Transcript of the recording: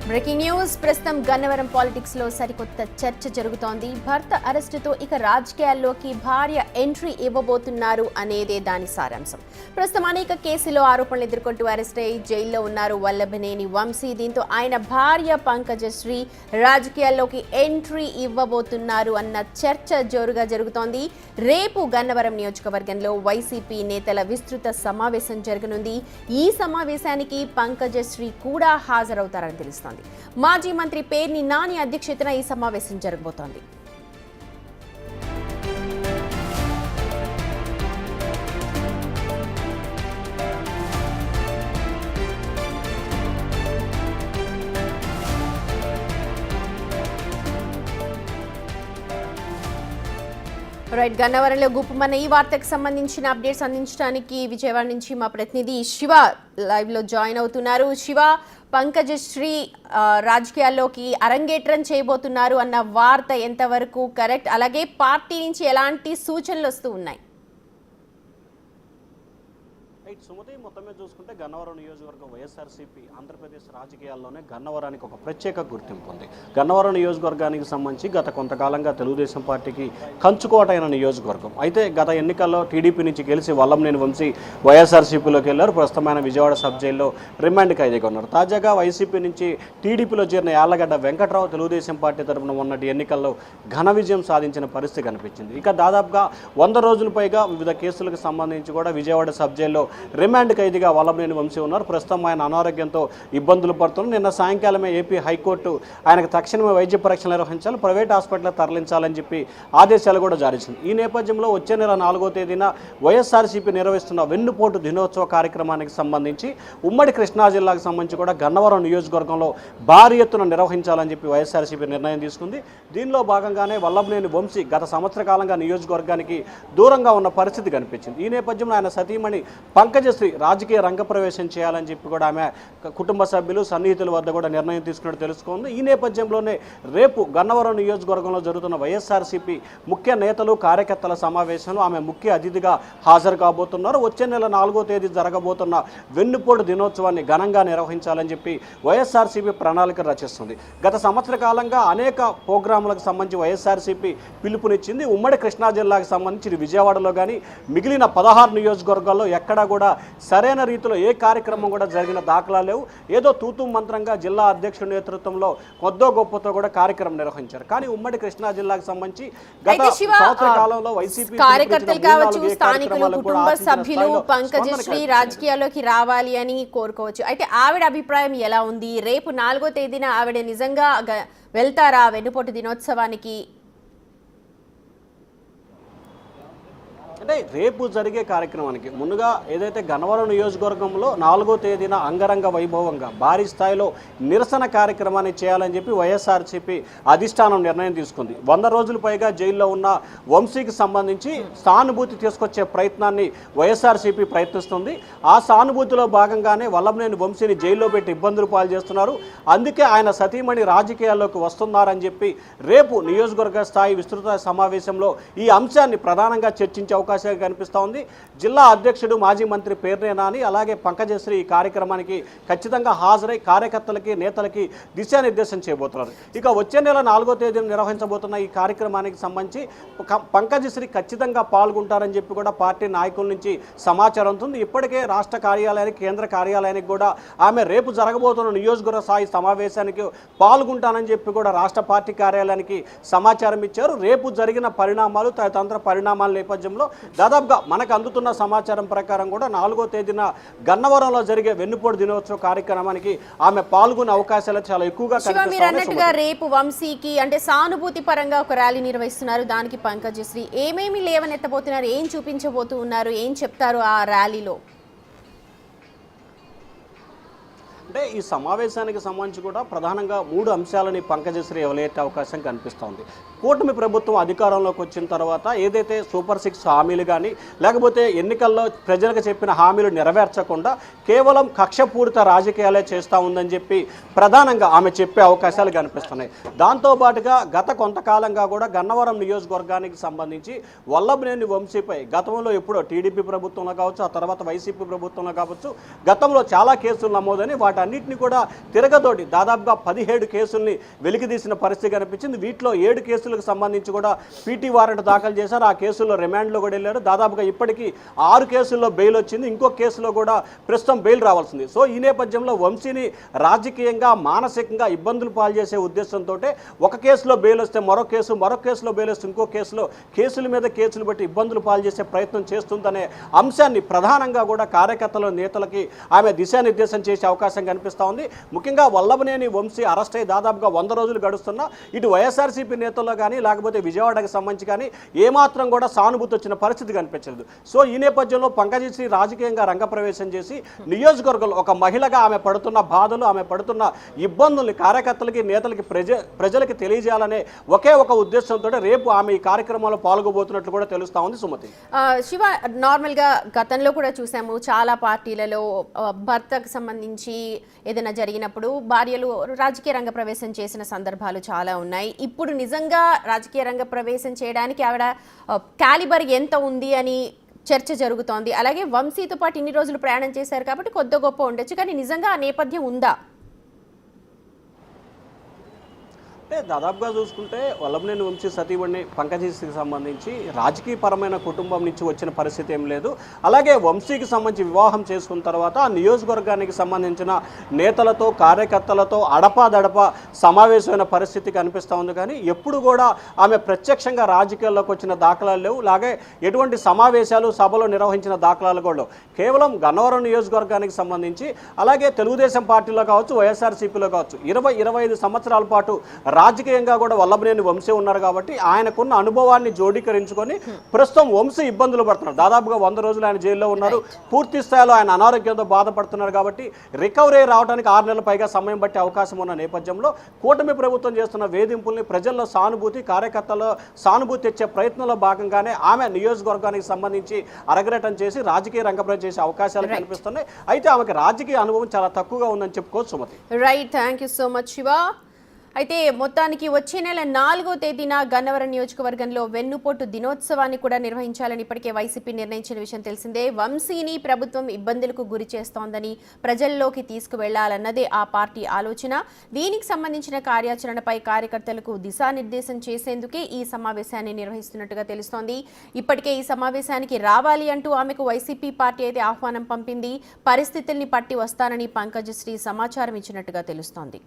Breaking news ప్రస్తుతం Gannavaram politics లో సరికొత్త చర్చ జరుగుతోంది. భర్త అరెస్టుతో ఇక రాజకీయాల్లోకి భార్య ఎంట్రీ ఇవ్వబోతున్నారు అనేదే దాని సారాంశం. ప్రస్తుతం అనేక కేసులో ఆరోపణలు ఎదుర్కొంటూ అరెస్ట్ అయి జైల్లో ఉన్నారు వల్లభనేని వంశీ. దీంతో ఆయన భార్య పంకజశ్రీ రాజకీయాల్లోకి ఎంట్రీ ఇవ్వబోతున్నారు అన్న చర్చ జోరుగా జరుగుతోంది. రేపు గన్నవరం నియోజకవర్గంలో వైసీపీ నేతల విస్తృత సమావేశం జరగనుంది. ఈ సమావేశానికి పంకజశ్రీ కూడా హాజరవుతారని తెలుస్తోంది. మాజీ మంత్రి పేర్ని నాని అధ్యక్షతన ఈ సమావేశం జరగబోతోంది. రైట్, గన్నవరంలో గుప్పమన్న ఈ వార్తకు సంబంధించిన అప్డేట్స్ అందించడానికి విజయవాడ నుంచి మా ప్రతినిధి శివ లైవ్ లో జాయిన్ అవుతున్నారు. శివ, పంకజశ్రీ రాజకీయాల్లోకి అరంగేట్రం చేయబోతున్నారు అన్న వార్త ఎంతవరకు కరెక్ట్? అలాగే పార్టీ నుంచి ఎలాంటి సూచనలు వస్తూ ఉన్నాయి? సుమతి, మొత్తం మీద చూసుకుంటే గన్నవరం నియోజకవర్గం వైఎస్ఆర్సీపీ ఆంధ్రప్రదేశ్ రాజకీయాల్లోనే గన్నవరానికి ఒక ప్రత్యేక గుర్తింపు ఉంది. గన్నవరం నియోజకవర్గానికి సంబంధించి గత కొంతకాలంగా తెలుగుదేశం పార్టీకి కంచుకోటైన నియోజకవర్గం. అయితే గత ఎన్నికల్లో టీడీపీ నుంచి గెలిచి వల్లంనేని వంశీ వైఎస్ఆర్సీపీలోకి వెళ్లారు. ప్రస్తుతమైన విజయవాడ సబ్ జైల్లో రిమాండ్ ఖైదీగా ఉన్నారు. తాజాగా వైసీపీ నుంచి టీడీపీలో చేరిన యాళ్లగడ్డ వెంకట్రావు తెలుగుదేశం పార్టీ తరఫున ఉన్నటి ఎన్నికల్లో ఘన విజయం సాధించిన పరిస్థితి కనిపించింది. ఇక దాదాపుగా 100 రోజుల పైగా వివిధ కేసులకు సంబంధించి కూడా విజయవాడ సబ్ జైల్లో రిమాండ్ ఖైదీగా వల్లభనేని వంశీ ఉన్నారు. ప్రస్తుతం ఆయన అనారోగ్యంతో ఇబ్బందులు పడుతున్నారు. నిన్న సాయంకాలమే ఏపీ హైకోర్టు ఆయనకు తక్షణమే వైద్య పరీక్షలు నిర్వహించాలి, ప్రైవేట్ హాస్పిటల్ తరలించాలని చెప్పి ఆదేశాలు కూడా జారీ చేసింది. ఈ నేపథ్యంలో వచ్చే నెల 4వ తేదీన వైఎస్ఆర్సీపీ నిర్వహిస్తున్న వెన్నుపోటు దినోత్సవ కార్యక్రమానికి సంబంధించి ఉమ్మడి కృష్ణా జిల్లాకు సంబంధించి కూడా గన్నవరం నియోజకవర్గంలో భారీ ఎత్తున నిర్వహించాలని చెప్పి వైఎస్ఆర్సీపీ నిర్ణయం తీసుకుంది. దీనిలో భాగంగానే వల్లభనేని వంశీ గత సంవత్సర కాలంగా నియోజకవర్గానికి దూరంగా ఉన్న పరిస్థితి కనిపించింది. ఈ నేపథ్యంలో ఆయన సతీమణి పంకజశ్రీ రాజకీయ రంగప్రవేశం చేయాలని చెప్పి కూడా ఆమె కుటుంబ సభ్యులు సన్నిహితుల వద్ద కూడా నిర్ణయం తీసుకున్నట్టు తెలుసుకుంది. ఈ నేపథ్యంలోనే రేపు గన్నవరం నియోజకవర్గంలో జరుగుతున్న వైఎస్ఆర్సీపీ ముఖ్య నేతలు కార్యకర్తల సమావేశంలో ఆమె ముఖ్య అతిథిగా హాజరు కాబోతున్నారు. వచ్చే నెల 4వ తేదీ జరగబోతున్న వెన్నుపోటు దినోత్సవాన్ని ఘనంగా నిర్వహించాలని చెప్పి వైఎస్ఆర్సీపీ ప్రణాళిక రచిస్తుంది. గత సంవత్సర కాలంగా అనేక ప్రోగ్రాములకు సంబంధించి వైఎస్ఆర్సీపీ పిలుపునిచ్చింది. ఉమ్మడి కృష్ణా జిల్లాకు సంబంధించి విజయవాడలో కానీ మిగిలిన 16 నియోజకవర్గాల్లో ఎక్కడా కూడా సరైన రీతిలో ఏ కార్యక్రమం కూడా జరిగిన దాఖలా లేవు. ఏదో తూతూ మంత్రంగా జిల్లా అధ్యక్షుడి నేతృత్వంలో కొద్దో గొప్పతో కూడా కార్యక్రమం నిర్వహించారు. కానీ ఉమ్మడి కృష్ణా జిల్లాకు సంబంధించి గత సంవత్సర కాలంలో వైసీపీ కార్యకర్తలు కావచ్చు, స్థానికులు, కుటుంబ సభ్యులు పంకజశ్రీ రాజకీయాల్లోకి రావాలి అని కోరుకోవచ్చు. అయితే ఆవిడ అభిప్రాయం ఎలా ఉంది? రేపు 4వ తేదీన ఆవిడ నిజంగా వెళ్తారా వెన్నుపోటు దినోత్సవానికి? అంటే రేపు జరిగే కార్యక్రమానికి ముందుగా ఏదైతే గన్నవరం నియోజకవర్గంలో 4వ తేదీన అంగరంగ వైభవంగా భారీ స్థాయిలో నిరసన కార్యక్రమాన్ని చేయాలని చెప్పి వైఎస్ఆర్సీపీ అధిష్టానం నిర్ణయం తీసుకుంది. 100 రోజుల పైగా జైల్లో ఉన్న వంశీకి సంబంధించి సానుభూతి తీసుకొచ్చే ప్రయత్నాన్ని వైఎస్ఆర్సీపీ ప్రయత్నిస్తుంది. ఆ సానుభూతిలో భాగంగానే వల్లభనేని వంశీని జైల్లో పెట్టి ఇబ్బందులు పాలు చేస్తున్నారు. అందుకే ఆయన సతీమణి రాజకీయాల్లోకి వస్తున్నారని చెప్పి రేపు నియోజకవర్గ స్థాయి విస్తృత సమావేశంలో ఈ అంశాన్ని ప్రధానంగా చర్చించే అవకాశం కనిపిస్తూ ఉంది. జిల్లా అధ్యక్షుడు మాజీ మంత్రి పేర్ని నాని అలాగే పంకజశ్రీ ఈ కార్యక్రమానికి ఖచ్చితంగా హాజరై కార్యకర్తలకి నేతలకి దిశానిర్దేశం చేయబోతున్నారు. ఇక వచ్చే నెల 4వ తేదీన నిర్వహించబోతున్న ఈ కార్యక్రమానికి సంబంధించి పంకజశ్రీ ఖచ్చితంగా పాల్గొంటారని చెప్పి కూడా పార్టీ నాయకుల నుంచి సమాచారం ఉంటుంది. ఇప్పటికే రాష్ట్ర కార్యాలయానికి కేంద్ర కార్యాలయానికి కూడా ఆమె రేపు జరగబోతున్న నియోజకవర్గ స్థాయి సమావేశానికి పాల్గొంటానని చెప్పి కూడా రాష్ట్ర పార్టీ కార్యాలయానికి సమాచారం ఇచ్చారు. రేపు జరిగిన పరిణామాలు తదితర పరిణామాల నేపథ్యంలో దాదాపుగా మనకు అందుతున్న సమాచారం ప్రకారం కూడా 4వ తేదీన గన్నవరంలో జరిగే వెన్నుపోటు దినోత్సవ కార్యక్రమానికి ఆమె పాల్గొనే అవకాశాలు చాలా ఎక్కువగా కనిపిస్తున్నాయి. రేపు వంశీకి అంటే సానుభూతి పరంగా ఒక ర్యాలీ నిర్వహిస్తున్నారు. దానికి పంకజశ్రీ ఏమేమి లేవనెత్తబోతున్నారు, ఏం చూపించబోతూ ఉన్నారు, ఏం చెప్తారు ఆ ర్యాలీలో? అంటే ఈ సమావేశానికి సంబంధించి కూడా ప్రధానంగా 3 అంశాలని పంకజశ్రీ ఎవలేటే అవకాశం కనిపిస్తోంది. కూటమి ప్రభుత్వం అధికారంలోకి వచ్చిన తర్వాత ఏదైతే సూపర్ 6 హామీలు కానీ లేకపోతే ఎన్నికల్లో ప్రజలకు చెప్పిన హామీలు నెరవేర్చకుండా కేవలం కక్షపూరిత రాజకీయాలే చేస్తూ ఉందని చెప్పి ప్రధానంగా ఆమె చెప్పే అవకాశాలు కనిపిస్తున్నాయి. దాంతోపాటుగా గత కొంతకాలంగా కూడా గన్నవరం నియోజకవర్గానికి సంబంధించి వల్లభనేని వంశీపై గతంలో ఎప్పుడో టీడీపీ ప్రభుత్వంలో కావచ్చు, ఆ తర్వాత వైసీపీ ప్రభుత్వంలో కావచ్చు, గతంలో చాలా కేసులు నమోదని వాటి వాటన్నిటిని కూడా తిరగతోటి దాదాపుగా 17 కేసుల్ని వెలికితీసిన పరిస్థితి కనిపించింది. వీటిలో 7 కేసులకు సంబంధించి కూడా పీటీ వారెంట్ దాఖలు చేశారు. ఆ కేసుల్లో రిమాండ్లో కూడా వెళ్ళారు. దాదాపుగా ఇప్పటికీ 6 కేసుల్లో బెయిల్ వచ్చింది. ఇంకో కేసులో కూడా ప్రస్తుతం బెయిల్ రావాల్సింది. సో ఈ నేపథ్యంలో వంశీని రాజకీయంగా మానసికంగా ఇబ్బందులు పాలు చేసే ఉద్దేశంతో ఒక కేసులో బెయిల్ వస్తే మరో కేసులో బెయిల్ వస్తే ఇంకో కేసుల మీద కేసులు బట్టి ఇబ్బందులు పాలు చేసే ప్రయత్నం చేస్తుందనే అంశాన్ని ప్రధానంగా కూడా కార్యకర్తల నేతలకి ఆమె దిశానిర్దేశం చేసే అవకాశం కనిపిస్తూ ఉంది. ముఖ్యంగా వల్లభనేని వంశీ అరెస్ట్ అయ్యి దాదాపుగా 100 రోజులు గడుస్తున్నా ఇటు వైఎస్ఆర్సీపీ నేతల్లో కానీ లేకపోతే విజయవాడకు సంబంధించి కానీ ఏమాత్రం కూడా సానుభూతి వచ్చిన పరిస్థితి కనిపించలేదు. సో ఈ నేపథ్యంలో పంకజశ్రీ రాజకీయంగా రంగప్రవేశం చేసి నియోజకవర్గంలో ఒక మహిళగా ఆమె పడుతున్న బాధలు, ఆమె పడుతున్న ఇబ్బందుల్ని కార్యకర్తలకి నేతలకి ప్రజలకి తెలియజేయాలనే ఒకే ఒక ఉద్దేశంతో రేపు ఆమె ఈ కార్యక్రమంలో పాల్గొబోతున్నట్లు కూడా తెలుస్తా ఉంది. సుమతి, శివ, నార్మల్గా గతంలో కూడా చూసాము చాలా పార్టీలలో భర్తకు సంబంధించి ఏదైనా జరిగినప్పుడు భార్యలు రాజకీయ రంగ ప్రవేశం చేసిన సందర్భాలు చాలా ఉన్నాయి. ఇప్పుడు నిజంగా రాజకీయ రంగ ప్రవేశం చేయడానికి ఆవిడ క్యాలిబర్ ఎంత ఉంది అని చర్చ జరుగుతోంది. అలాగే వంశీతో పాటు ఇన్ని రోజులు ప్రయాణం చేశారు కాబట్టి కొద్ది గొప్ప ఉండొచ్చు, కానీ నిజంగా ఆ నేపథ్యం ఉందా? అంటే దాదాపుగా చూసుకుంటే వల్లభనేని వంశీ సతీమణి పంకజశ్రీకి సంబంధించి రాజకీయపరమైన కుటుంబం నుంచి వచ్చిన పరిస్థితి ఏం లేదు. అలాగే వంశీకి సంబంధించి వివాహం చేసుకున్న తర్వాత ఆ నియోజకవర్గానికి సంబంధించిన నేతలతో కార్యకర్తలతో అడపాదడప సమావేశమైన పరిస్థితి కనిపిస్తూ ఉంది. కానీ ఎప్పుడు కూడా ఆమె ప్రత్యక్షంగా రాజకీయాల్లోకి వచ్చిన దాఖలాలు లేవు. అలాగే ఎటువంటి సమావేశాలు సభలు నిర్వహించిన దాఖలాలు కూడా లేవు. కేవలం గన్నవరం నియోజకవర్గానికి సంబంధించి అలాగే తెలుగుదేశం పార్టీలో కావచ్చు, వైఎస్ఆర్సీపీలో కావచ్చు 20-25 సంవత్సరాల పాటు రాజకీయంగా కూడా వల్లభనేని వంశీ ఉన్నారు కాబట్టి ఆయనకున్న అనుభవాన్ని జోడీకరించుకొని ప్రస్తుతం వంశీ ఇబ్బందులు పడుతున్నారు. దాదాపుగా 100 రోజులు ఆయన జైల్లో ఉన్నారు. పూర్తి స్థాయిలో ఆయన అనారోగ్యంతో బాధపడుతున్నారు కాబట్టి రికవరీ రావడానికి 6 నెలల పైగా సమయం పట్టే అవకాశం ఉన్న నేపథ్యంలో కూటమి ప్రభుత్వం చేస్తున్న వేధింపుల్ని ప్రజల్లో సానుభూతి, కార్యకర్తల్లో సానుభూతి తెచ్చే ప్రయత్నంలో భాగంగానే ఆమె నియోజకవర్గానికి సంబంధించి అరగరటం చేసి రాజకీయ రంగప్రవేశం చేసే అవకాశాలు కనిపిస్తున్నాయి. అయితే ఆమెకి రాజకీయ అనుభవం చాలా తక్కువగా ఉందని చెప్పుకోవచ్చు. Sumathi, right, thank you so much Shiva. అయితే మొత్తానికి వచ్చే నెల 4వ తేదీన గన్నవరం నియోజకవర్గంలో వెన్నుపోటు దినోత్సవాన్ని కూడా నిర్వహించాలని ఇప్పటికే వైసీపీ నిర్ణయించిన విషయం తెలిసిందే. వంశీని ప్రభుత్వం ఇబ్బందులకు గురి చేస్తోందని ప్రజల్లోకి తీసుకువెళ్లాలన్నదే ఆ పార్టీ ఆలోచన. దీనికి సంబంధించిన కార్యాచరణపై కార్యకర్తలకు దిశానిర్దేశం చేసేందుకే ఈ సమావేశాన్ని నిర్వహిస్తున్నట్టుగా తెలుస్తోంది. ఇప్పటికే ఈ సమావేశానికి రావాలి అంటూ ఆమెకు వైసీపీ పార్టీ అయితే ఆహ్వానం పంపింది. పరిస్థితుల్ని పట్టి వస్తానని పంకజశ్రీ సమాచారం ఇచ్చినట్టుగా తెలుస్తోంది.